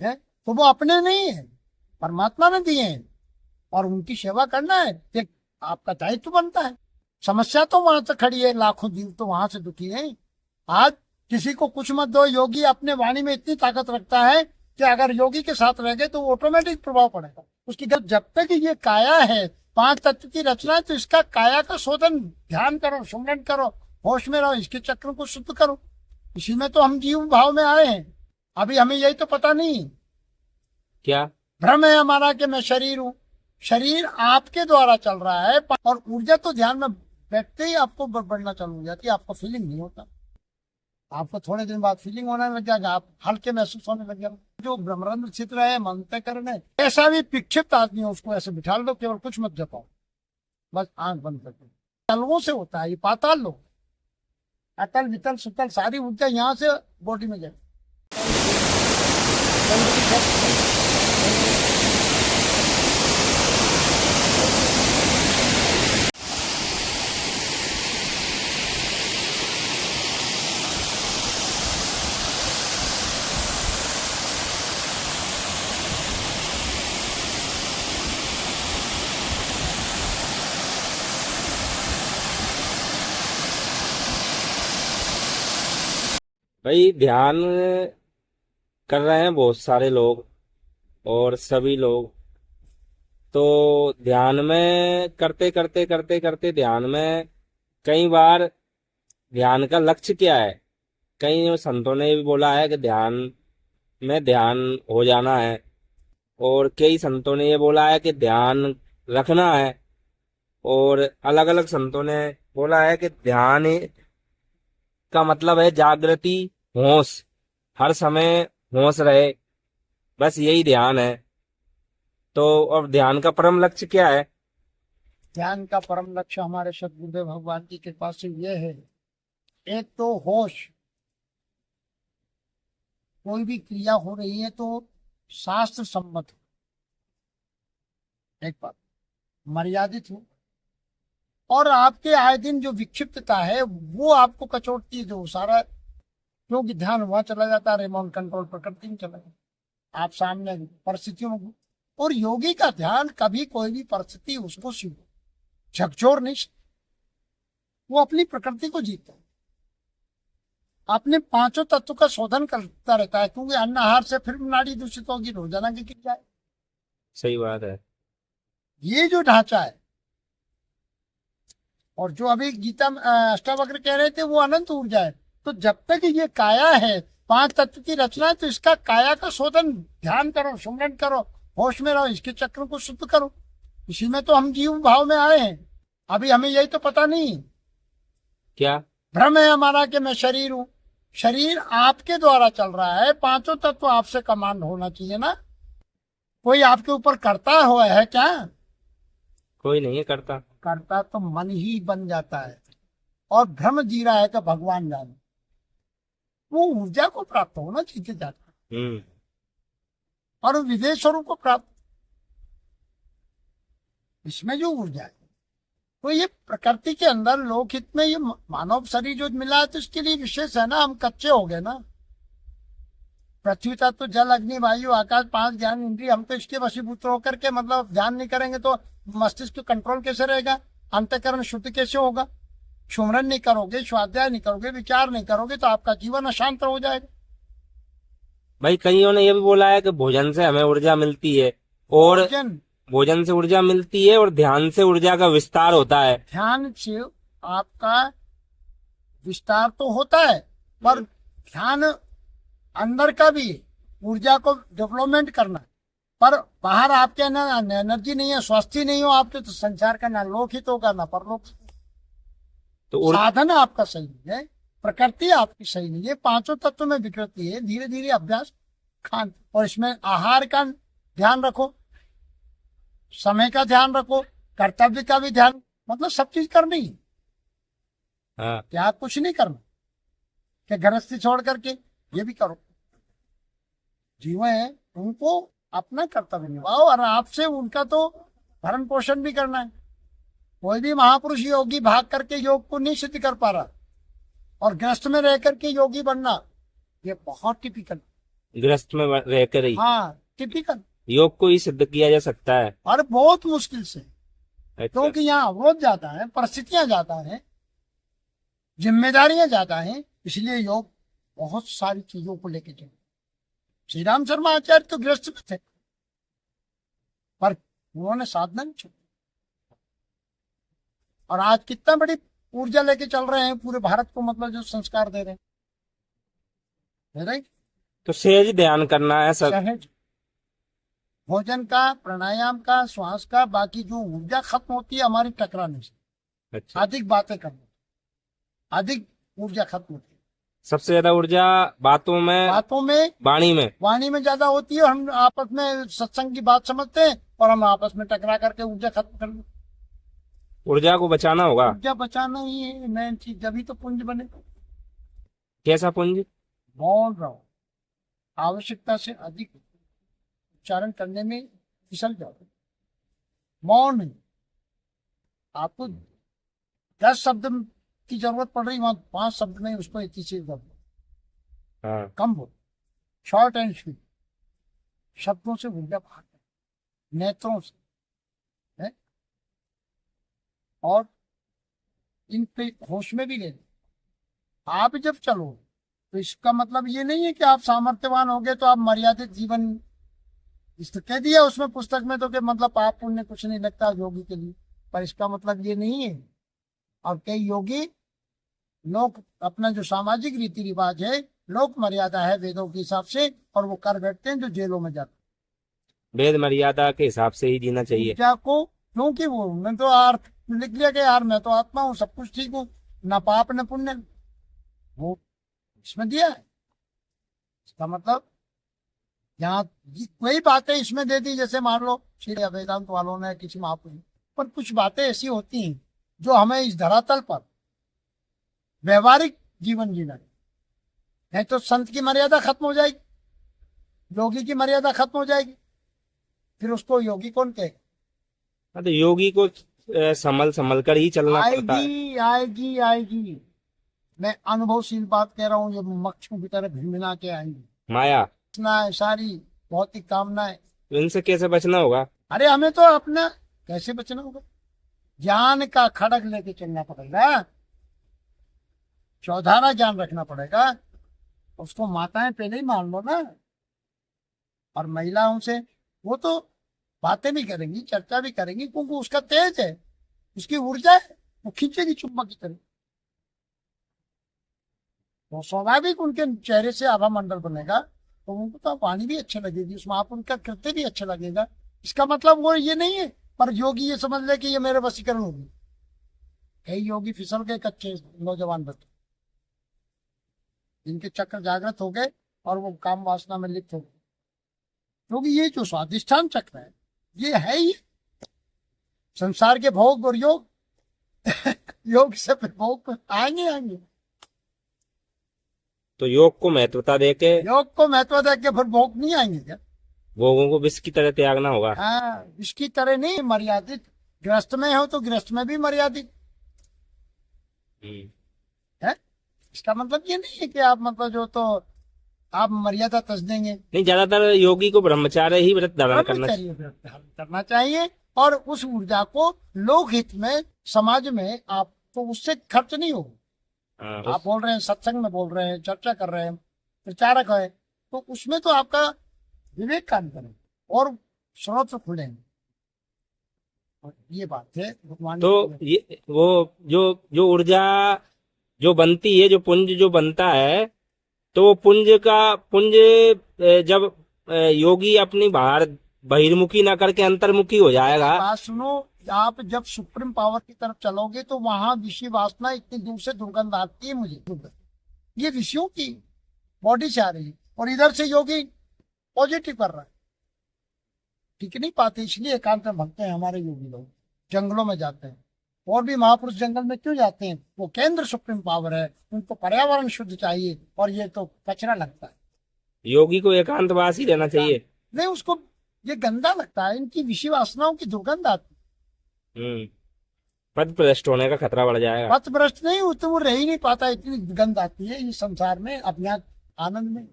है, तो वो अपने नहीं है, परमात्मा ने दिए हैं और उनकी सेवा करना है, एक आपका दायित्व बनता है। समस्या तो वहां से खड़ी है, लाखों जीव तो वहां से दुखी हैं। आज किसी को कुछ मत दो, योगी अपने वाणी में इतनी ताकत रखता है कि अगर योगी के साथ रह गए तो ऑटोमेटिक प्रभाव पड़ेगा उसकी। जब तक ये काया है, पांच तत्व की रचना है, तो इसका काया का शोधन, ध्यान करो, सुमरन करो, होश में रहो, इसके चक्र को शुद्ध करो। इसी में तो हम जीव भाव में आए हैं। अभी हमें यही तो पता नहीं, क्या भ्रम है हमारा कि मैं शरीर हूँ। शरीर आपके द्वारा चल रहा है, और ऊर्जा तो ध्यान में बैठते ही आपको बढ़ना चालू हो जाती है, आपको फीलिंग नहीं होता। आपको थोड़े दिन बाद फीलिंग होने लग जाएगा, आप हल्के महसूस होने लग जाएगा। जो ब्रह्मरंध्र चित्र है, मंत्रकरण है, ऐसा भी विक्षिप्त आदमी हो उसको ऐसे बिठा लो, केवल कुछ मत जपाओ, बस आंख बंद करके। तलवों से होता है ये, पाताल लोग, अतल वितल सुतल सारी ऊर्जा यहाँ से बॉडी में जाए। भाई, ध्यान कर रहे हैं बहुत सारे लोग और सभी लोग। तो ध्यान में करते करते करते करते ध्यान में कई बार ध्यान का लक्ष्य क्या है, कई संतों ने भी बोला है कि ध्यान में ध्यान हो जाना है, और कई संतों ने ये बोला है कि ध्यान रखना है, और अलग अलग संतों ने बोला है कि ध्यान का मतलब है जागृति, होश, हर समय होश रहे, बस यही ध्यान है। तो अब ध्यान का परम लक्ष्य क्या है? ध्यान का परम लक्ष्य हमारे सदगुरुदेव भगवान की कृपा से ये है, एक तो होश, कोई भी क्रिया हो रही है तो शास्त्र सम्मत हो, एक बात मर्यादित हो, और आपके आए दिन जो विक्षिप्तता है वो आपको कचोटती है, जो सारा, क्योंकि ध्यान वहां चला जाता है, रिमोट कंट्रोल प्रकृति में चला जाता, आप सामने परिस्थितियों में। और योगी का ध्यान कभी कोई भी परिस्थिति उसको झकझोर नहीं, वो अपनी प्रकृति को जीता है, अपने पांचों तत्व का शोधन करता रहता है, क्योंकि अन्न आहार से फिर नाड़ी दूषित होगी, रोजाना की क्रिया है। सही बात है। ये जो ढांचा है, और जो अभी गीता अष्टावक्र कह रहे थे वो अनंत ऊर्जा है। तो जब तक ये काया है, पांच तत्व की रचना है, तो इसका काया का शोधन, ध्यान करो, सुमरन करो, होश में रहो, इसके चक्र को शुद्ध करो। इसी में तो हम जीव भाव में आए हैं। अभी हमें यही तो पता नहीं, क्या भ्रम है हमारा कि मैं शरीर हूँ। शरीर आपके द्वारा चल रहा है, पांचों तत्व आपसे कमांड होना चाहिए ना। कोई आपके ऊपर करता हुआ है क्या? कोई नहीं है करता। करता तो मन ही बन जाता है, और भ्रम जी रहा है कि भगवान जाने। वो ऊर्जा को प्राप्त होना चाहिए जाता है, और विदेश स्वरूप को प्राप्त, इसमें जो ऊर्जा है, तो ये प्रकृति के अंदर लोकहित में ये मानव शरीर जो मिला है तो इसके लिए विशेष है ना। हम कच्चे हो गए ना, पृथ्वी तत्व, जल, अग्नि, वायु, आकाश, पांच ज्ञान इंद्रिय, हम तो इसके वशीभूत होकर के, मतलब ध्यान नहीं करेंगे तो मस्तिष्क कंट्रोल कैसे रहेगा, अंतःकरण शुद्ध कैसे होगा? सुमरन नहीं करोगे, स्वाध्याय नहीं करोगे, विचार नहीं करोगे, तो आपका जीवन अशांत हो जाएगा। भाई, कईयों ने ये भी बोला है कि भोजन से हमें ऊर्जा मिलती है, और भोजन से ऊर्जा मिलती है, और ध्यान से ऊर्जा का विस्तार होता है। ध्यान से आपका विस्तार तो होता है, पर ध्यान अंदर का भी ऊर्जा को डेवलपमेंट करना है, पर बाहर आपके ना एनर्जी नहीं है, स्वस्थी नहीं हो आपके, तो संसार का ना लोकहित होगा ना परलोक। तो साधन आपका सही नहीं है, प्रकृति आपकी सही नहीं है, पांचों तत्व में विकृति है। धीरे धीरे अभ्यास, खान, और इसमें आहार का ध्यान रखो, समय का ध्यान रखो, कर्तव्य का भी ध्यान, मतलब सब चीज करनी है। हाँ। क्या कुछ नहीं करना कि गृहस्थी छोड़ करके ये भी करो। जीवन है, उनको अपना कर्तव्य निभाओ, और आपसे उनका तो भरण पोषण भी करना है। कोई भी महापुरुष योगी भाग करके योग को नहीं सिद्ध कर पा रहा, और गृहस्थ में रह करके योगी बनना, ये बहुत टिपिकल, गृहस्थ में रहकर ही हाँ, टिपिकल। योग को ही सिद्ध किया जा सकता है। और बहुत मुश्किल से, अच्छा, क्योंकि यहाँ अवरोध ज्यादा है, परिस्थितियां ज्यादा है, जिम्मेदारियां ज्यादा हैं, इसलिए योग बहुत सारी चीजों को लेके चले। श्री राम शर्मा आचार्य तो गृहस्थ में थे, पर उन्होंने साधना नहीं छोड़ी, और आज कितना बड़ी ऊर्जा लेके चल रहे हैं पूरे भारत को, मतलब जो संस्कार दे रहे हैं, राइट। तो सहज ध्यान करना है सब। सहज भोजन का, प्राणायाम का, श्वास का, बाकी जो ऊर्जा खत्म होती है हमारी टकराने से, अच्छा, अधिक बातें करने, अधिक ऊर्जा खत्म होती है। सबसे ज्यादा ऊर्जा बातों में, बातों में, वाणी में। वाणी में ज्यादा होती है। हम आपस में सत्संग की बात समझते हैं और हम आपस में टकरा करके ऊर्जा खत्म कर लेते। ऊर्जा को बचाना होगा। ऊर्जा बचाना ही है मेन चीज, जब तो पुंज बने। कैसा पुंज? मौन रहो, आवश्यकता से अधिक उच्चारण करने में फिसल जाओ। मौन नहीं, आपको 10 शब्द की जरूरत पड़ रही, वहां 5 शब्द में उसको इतनी सी जरूरत। हाँ, कम बोलो, शॉर्ट एंड स्वीट। शब्दों से ऊर्जा बाहर जाए, नेत्रों से है, और इन पे होश में भी ले लो। आप जब चलो तो इसका मतलब ये नहीं है कि आप सामर्थ्यवान हो गए तो आप मर्यादित जीवन, इस तो कह दिया उसमें पुस्तक में तो कि मतलब पाप पुण्य कुछ नहीं लगता योगी के लिए, पर इसका मतलब ये नहीं है। और कई योगी लोग अपना जो सामाजिक रीति रिवाज है, लोक मर्यादा है वेदों के हिसाब से, और वो कर बैठते हैं जो जेलों में जाते वेद मर्यादा के हिसाब से ही जीना हैं। चाहिए। ऊर्जा को, क्योंकि वो मैं तो अर्थ लिख लिया कि यार मैं तो आत्मा हूँ, सब कुछ ठीक हूँ, न पाप न पुण्य, वो इसमें दिया है। इसका मतलब यहाँ कोई बातें इसमें दे दी, जैसे मान लो श्री वेदांत वालों ने किसी महापुरुष, पर कुछ बातें ऐसी होती हैं जो हमें इस धरातल पर व्यवहारिक जीवन जीना है, तो संत की मर्यादा खत्म हो जाएगी, योगी की मर्यादा खत्म हो जाएगी, फिर उसको योगी कौन कहेगा? हाँ, तो योगी को संभल संभल कर ही चलना पड़ता है। आएगी आएगी आएगी, मैं अनुभवशील बात कह रहा हूँ, जो मक्खियों की तरह भिनभिना के आएंगी। माया, इतना है, सारी भौतिक कामनाएं, तो इनसे कैसे बचना होगा? अरे हमें तो अपना कैसे बचना होगा? ज्ञान का खड़ग लेके चलना पड़ेगा, चौधारा ज्ञान रखना पड़ेगा। उसको माताएं पहले ही मान लो ना, और महिलाओं से वो तो बातें भी करेंगी, चर्चा भी करेंगी, क्योंकि उसका तेज है, उसकी ऊर्जा है, वो खींचेगी चुम्बक की तरह, तो स्वाभाविक उनके चेहरे से आभा मंडल बनेगा, तो उनको तो वाणी भी अच्छी लगेगी, उसमें आप उनका कृत्य भी अच्छा लगेगा। इसका मतलब वो ये नहीं है, पर योगी ये समझ ले कि ये मेरे वशीकरण होगी। कई योगी फिसल गए, कच्चे नौजवान बच्चे, जिनके चक्र जागृत हो गए और वो काम वासना में लिप्त हो गए, क्योंकि ये जो स्वाधिष्ठान चक्र है, ये है ही संसार के भोग और योग योग से फिर भोग आएंगे आएंगे। तो योग को महत्वता देके, योग को महत्व दे के फिर भोग नहीं आएंगे क्या? भोगों को विष की तरह त्यागना होगा। हाँ, इसकी तरह नहीं, मर्यादित। गृहस्थ में हो तो गृहस्थ में भी मर्यादित है। इसका मतलब ये नहीं है कि आप मतलब जो तो आप मर्यादा तज देंगे। नहीं, ज्यादातर योगी को ब्रह्मचार्य ही व्रत धारण करना चाहिए। ब्रह्मचर्य व्रत धारण करना चाहिए, और उस ऊर्जा को लोक हित में, समाज में, आप तो उससे खर्च नहीं होगा। हाँ, आप बोल रहे हैं, सत्संग में बोल रहे हैं, चर्चा कर रहे हैं, प्रचारक है, तो उसमें तो आपका विवेक काम करें और स्रोत खुलेंगे, और ये बात है भगवान। तो ये वो जो ऊर्जा जो बनती है, जो पुंज जो बनता है, तो वो पुंज जब योगी अपनी बाहर बहिर्मुखी ना करके अंतर्मुखी हो जाएगा। बात सुनो, आप जब सुप्रीम पावर की तरफ चलोगे तो वहां विषय वासना इतनी दूर से दुर्गंध आती है, मुझे ये विषयों की बॉडी से आ रही है, और इधर से योगी पॉजिटिव कर रहा है। टिक नहीं पाते, इसलिए एकांत में भगते हैं हमारे योगी लोग, जंगलों में जाते हैं। और भी महापुरुष जंगल में क्यों जाते हैं? वो केंद्र सुप्रीम पावर है, उनको पर्यावरण शुद्ध चाहिए, और ये तो कचरा लगता है। योगी को एकांतवास ही रहना चाहिए। नहीं, उसको ये गंदा लगता है, इनकी विषय वासनाओं की दुर्गंध आती है। पद भ्रष्ट होने का खतरा बढ़ जाएगा। पथ भ्रष्ट नहीं, वो तो वो रह ही नहीं पाता, इतनी गंध आती है इस संसार में, अज्ञात आनंद में।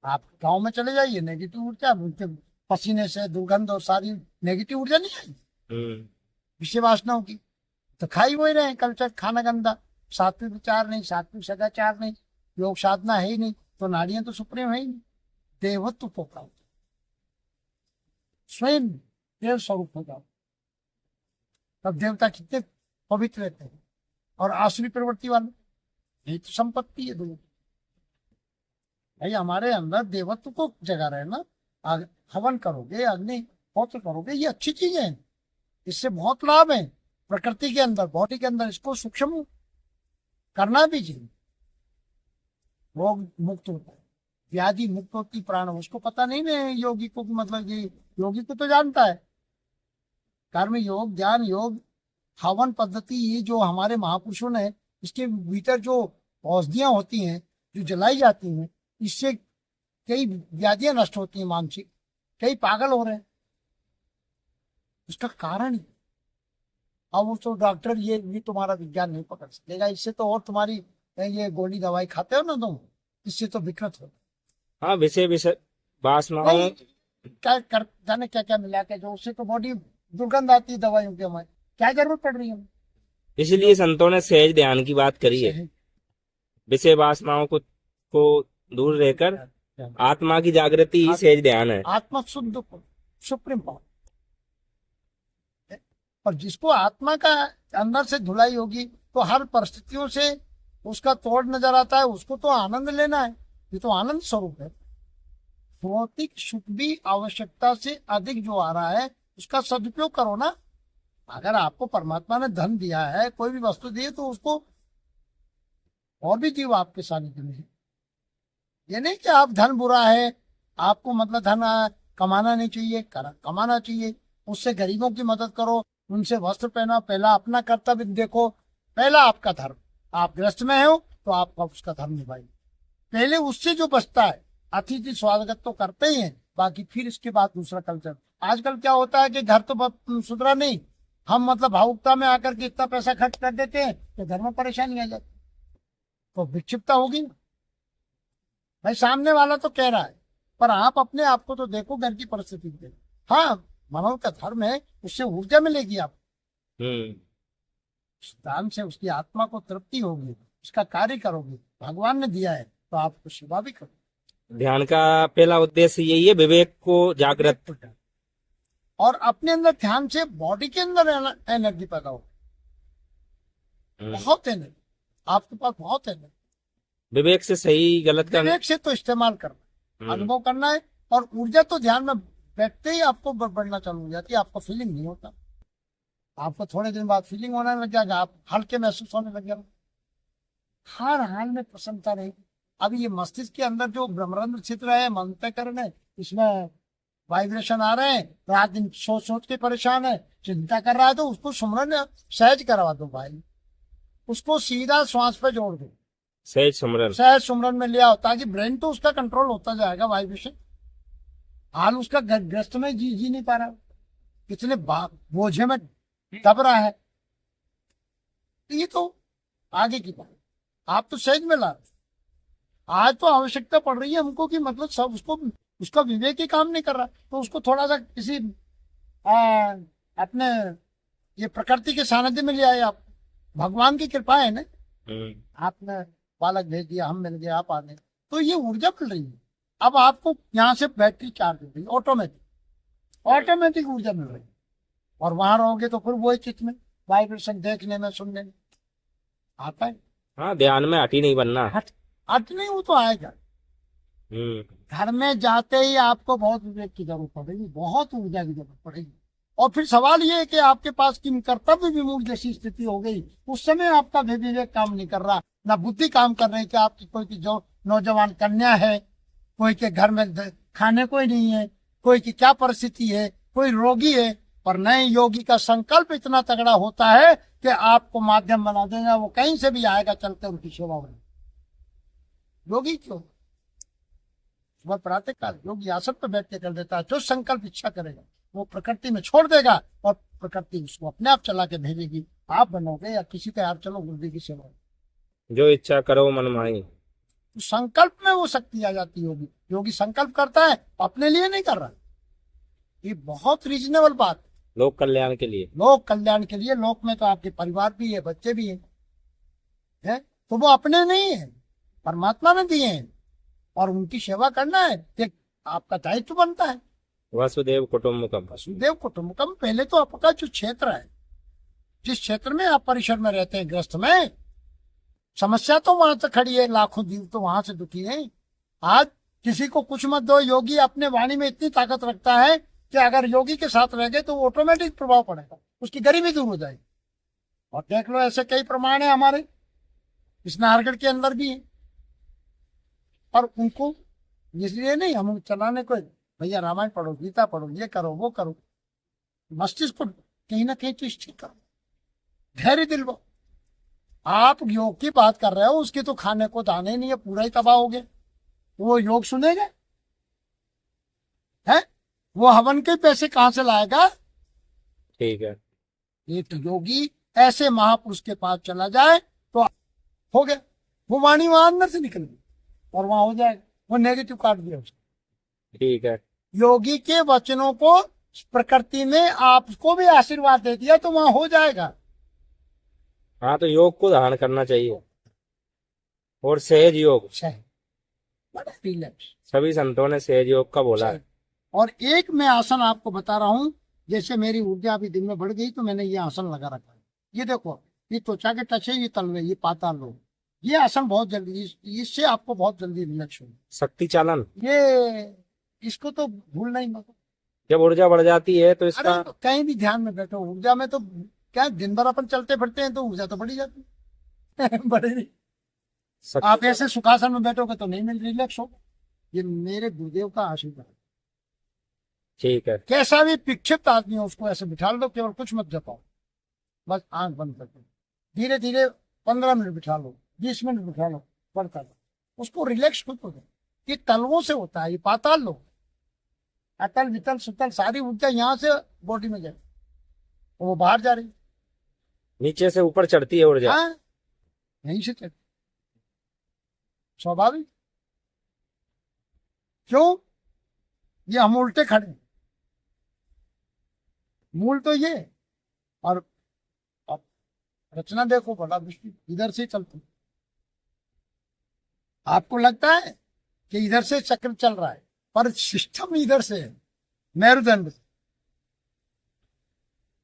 आप गांव में चले जाइए, नेगेटिव ऊर्जा, उनके पसीने से दुर्गंध और सारी नेगेटिव ऊर्जा नहीं आई, विषय वासनाओं की। तो खा ही वही रहे हैं, कल्चर खाना गंदा, सात्विक विचार नहीं, सात्विक सदाचार नहीं, योग साधना है ही नहीं, तो नाड़ियां तो सुप्रीम है ही नहीं। देवत्व को प्राप्त, स्वयं देव स्वरूप हो जाओ, तब देवता कितने पवित्र रहते हैं। और आसुरी प्रवृत्ति वाले, यही तो संपत्ति है दोनों। भाई हमारे अंदर देवत्व को जगा रहे ना, हवन करोगे, अग्नि होत्र करोगे, ये अच्छी चीजें हैं, इससे बहुत लाभ है प्रकृति के अंदर, बॉडी के अंदर। इसको सूक्ष्म करना भी चाहिए। रोग मुक्त होता है, व्याधि मुक्त होती प्राण, उसको पता नहीं है योगी को, मतलब ये योगी को तो जानता है। कर्म योग, ज्ञान योग, हवन पद्धति, ये जो हमारे महापुरुषों ने, इसके भीतर जो औषधियां होती हैं जो जलाई जाती हैं, इससे कई व्याधियां नष्ट होती हैं मानसिक, कई पागल हो रहे हैं। उसका कारण ही, अब वो तो डॉक्टर ये तुम्हारा विज्ञान नहीं पकड़ सकेगा, इससे तो और तुम्हारी ये गोली दवाई खाते हो ना तुम, इससे तो विकृत हो। हाँ, विषय वासनाओं क्या कर जाने क्या क्या मिला के, जो उससे तो बॉडी दुर्गंध आती है दवाइयों के, हमें क्या जरूरत पड़ रही है। इसलिए संतों ने सहज ध्यान की बात करी है। विषय वासनाओं को दूर रहकर आत्मा की जागृति ही सहज ध्यान है। आत्मा शुद्ध सुप्रीम पावर। और जिसको आत्मा का अंदर से धुलाई होगी, तो हर परिस्थितियों से उसका तोड़ नजर आता है, उसको तो आनंद लेना है, ये तो आनंद स्वरूप है। भौतिक सुख भी आवश्यकता से अधिक जो आ रहा है, उसका सदुपयोग करो ना। अगर आपको परमात्मा ने धन दिया है, कोई भी वस्तु दी है, तो उसको और भी जीव आपके सानिध्य में है। ये नहीं कि आप धन बुरा है, आपको मतलब धन कमाना नहीं चाहिए, कमाना चाहिए, उससे गरीबों की मदद करो, उनसे वस्त्र पहना, पहला अपना कर्तव्य देखो, पहला आपका धर्म। आप ग्रस्त में हो तो आपका उसका धर्म निभाइए, पहले उससे जो बचता है। अतिथि स्वागत तो करते ही हैं, बाकी फिर इसके बाद दूसरा कल्चर। आजकल क्या होता है कि घर तो सुधरा नहीं, हम मतलब भावुकता में आकर के इतना पैसा खर्च कर देते हैं तो घर में परेशानी आ जाती, तो विक्षिप्तता होगी। भाई सामने वाला तो कह रहा है, पर आप अपने आप को तो देखो, घर की परिस्थिति देखो। हाँ, मानव का धर्म है, उससे ऊर्जा मिलेगी आप, दान से उसकी आत्मा को तृप्ति होगी, उसका कार्य करोगे, भगवान ने दिया है तो आपको सेवा भी करो। ध्यान का पहला उद्देश्य यही है, विवेक को जागृत, और अपने अंदर ध्यान से बॉडी के अंदर एनर्जी पैदा हो, बहुत एनर्जी आपके पास, बहुत एनर्जी। विवेक से सही गलत का विवेक से तो इस्तेमाल करना, अनुभव करना है। और ऊर्जा तो ध्यान में बैठते ही आपको बढ़ना चालू हो जाती है, आपको फीलिंग नहीं होता, आपको थोड़े दिन बाद फीलिंग होने लग जाएगा, आप हल्के महसूस होने लग जाएगा, हर हाल में प्रसन्नता रहेगी। अभी ये मस्तिष्क के अंदर जो ब्रह्मरंध्र क्षेत्र है, मंत्रकरण है, इसमें वाइब्रेशन आ रहे हैं, रात दिन सोच सोच के परेशान है, चिंता कर रहा है, तो उसको सुमरन सहज करवा दो भाई, उसको सीधा श्वास पे जोड़ दो, सहज सुमरन, सहज सुमरन में ले आओ, ताकि ब्रेन तो उसका कंट्रोल होता जाएगा। वाइब्रेशन हाल उसका ग्रस्त में जी नहीं पा रहा, कितने बोझे में दब रहा है, तो ये तो आगे की बात, आप तो सहज में ला रहे। आज तो आवश्यकता पड़ रही है हमको कि मतलब सब उसका विवेक ही काम नहीं कर रहा, तो उसको थोड़ा सा किसी अपने ये प्रकृति के सानिध्य में ले आए आप, भगवान की कृपा है ना, आपने बालक भेज दिया, हम मिल गए, आप आ गए, तो ये ऊर्जा मिल रही है। अब आपको यहाँ से बैटरी चार्ज हो गई, ऑटोमेटिक ऊर्जा मिल रही है, और वहां रहोगे तो फिर वही चित्त में वाइब्रेशन देखने में, सुनने में आता है। हाँ, ध्यान में हटी नहीं बनना, हट नहीं, वो तो आएगा। घर में जाते ही आपको बहुत विवेक की जरूरत पड़ेगी, बहुत ऊर्जा की जरूरत पड़ेगी। और फिर सवाल ये है कि आपके पास किन कर्तव्य विमूढ़ जैसी स्थिति हो गई, उस समय आपका भी विवेक काम नहीं कर रहा, ना बुद्धि काम कर रही कि आपकी कोई की जो नौजवान कन्या है, कोई के घर में खाने कोई नहीं है, कोई की क्या परिस्थिति है, कोई रोगी है, पर नए योगी का संकल्प इतना तगड़ा होता है कि आपको माध्यम बना देगा, वो कहीं से भी आएगा चलते उनकी सेवा में। योगी क्यों सुबह प्रातः काल योगी आसन पर बैठ के कर देता है, जो संकल्प इच्छा करेगा वो प्रकृति में छोड़ देगा, और प्रकृति उसको अपने आप चला के भेजेगी। आप बनोगे या किसी का यार चलो गुरुदेव की सेवा, जो इच्छा करो मन माही, तो संकल्प में वो शक्ति आ जाती होगी। योगी संकल्प करता है, अपने लिए नहीं कर रहा। ये बहुत रीजनेबल बात है। लोक कल्याण के लिए। लोक कल्याण के लिए। लोक में तो आपके परिवार भी है, बच्चे भी हैं, है? तो वो अपने नहीं है, परमात्मा ने दिए हैं, और उनकी सेवा करना है, एक आपका दायित्व बनता है। वसुदेव कुटुंबकम। वसुदेव कुटुंबकम। पहले तो आपका जो क्षेत्र है, जिस क्षेत्र में आप परिसर में रहते हैं, ग्रस्त में, समस्या तो वहां से खड़ी है, लाखों जीव तो वहां से दुखी हैं। आज किसी को कुछ मत दो, योगी अपने वाणी में इतनी ताकत रखता है कि अगर योगी के साथ रह गए तो ऑटोमेटिक प्रभाव पड़ेगा, उसकी गरीबी दूर हो जाएगी। और देख लो, ऐसे कई प्रमाण है हमारे इस नाहरगढ़ के अंदर भी है। और उनको इसलिए नहीं हम चलाने को, भैया रामायण पढ़ो, गीता पढ़ो, ये करो, वो करो, मस्तिष्क को कहीं ना कहीं तो स्थिर करो, धैर्य दिलवाओ। आप योग की बात कर रहे हो, उसके तो खाने को दाने नहीं है, पूरा ही तबाह हो गया। वो योग सुनेगा है? वो हवन के पैसे कहां से लाएगा? ठीक है। एक योगी ऐसे महापुरुष के पास चला जाए तो हो गया, वो वाणी वहां अंदर से निकल गई और वहां हो जाएगा, वो नेगेटिव काट दिया उसने। ठीक है। योगी के वचनों को प्रकृति ने आपको भी आशीर्वाद दे दिया तो वहां हो जाएगा। हाँ, तो योग को धारण करना चाहिए, और सहज योग। सही, बड़ा रिलैक्स। सभी संतों ने सहज योग का बोला है। और एक मैं आसन आपको बता रहा हूं, जैसे मेरी ऊर्जा अभी दिन में बढ़ गई तो मैंने ये आसन लगा रखा है। ये देखो, ये त्वचा के टच है, ये तलवे, ये पाताल लोग। ये आसन बहुत जल्दी, इससे आपको बहुत जल्दी रिलैक्स होगा। शक्ति चालन। ये इसको तो भूलना ही मत। जब ऊर्जा बढ़ जाती है तो अरे इसका कहीं भी ध्यान में बैठो, ऊर्जा में तो क्या, दिन भर अपन चलते फिरते हैं तो ऊर्जा तो बढ़ी जाती है बढ़े नहीं। शक्ति आप ऐसे सुखासन में बैठोगे तो नहीं मिल रिलैक्स होगा। ये मेरे गुरुदेव का आशीर्वाद। ठीक है। कैसा भी विक्षिप्त आदमी हो, उसको ऐसे बिठा लो, केवल कुछ मत जपाओ, बस आंख बंद करके धीरे धीरे 15 मिनट बिठा लो, 20 मिनट बिठा लो, बढ़ता लो, उसको रिलैक्स खुद हो जाए। ये तलवों से होता है, ये पाताल लो, अतल वितल सुतल सारी ऊर्जा यहाँ से बॉडी में जाए, वो बाहर जा रही। नीचे से ऊपर चढ़ती है ऊर्जा। हाँ, यहीं से चलती, स्वाभाविक। क्यों? ये हम उल्टे खड़े हैं, मूल तो ये। और अब रचना देखो, बड़ा विष्णु इधर से चलती, आपको लगता है कि इधर से चक्र चल रहा है, पर सिस्टम इधर से है, मेरुदंड से।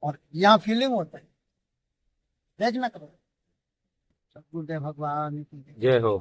और यहाँ फीलिंग होता है, देखना करो। सतगुरुदेव भगवान की जय हो।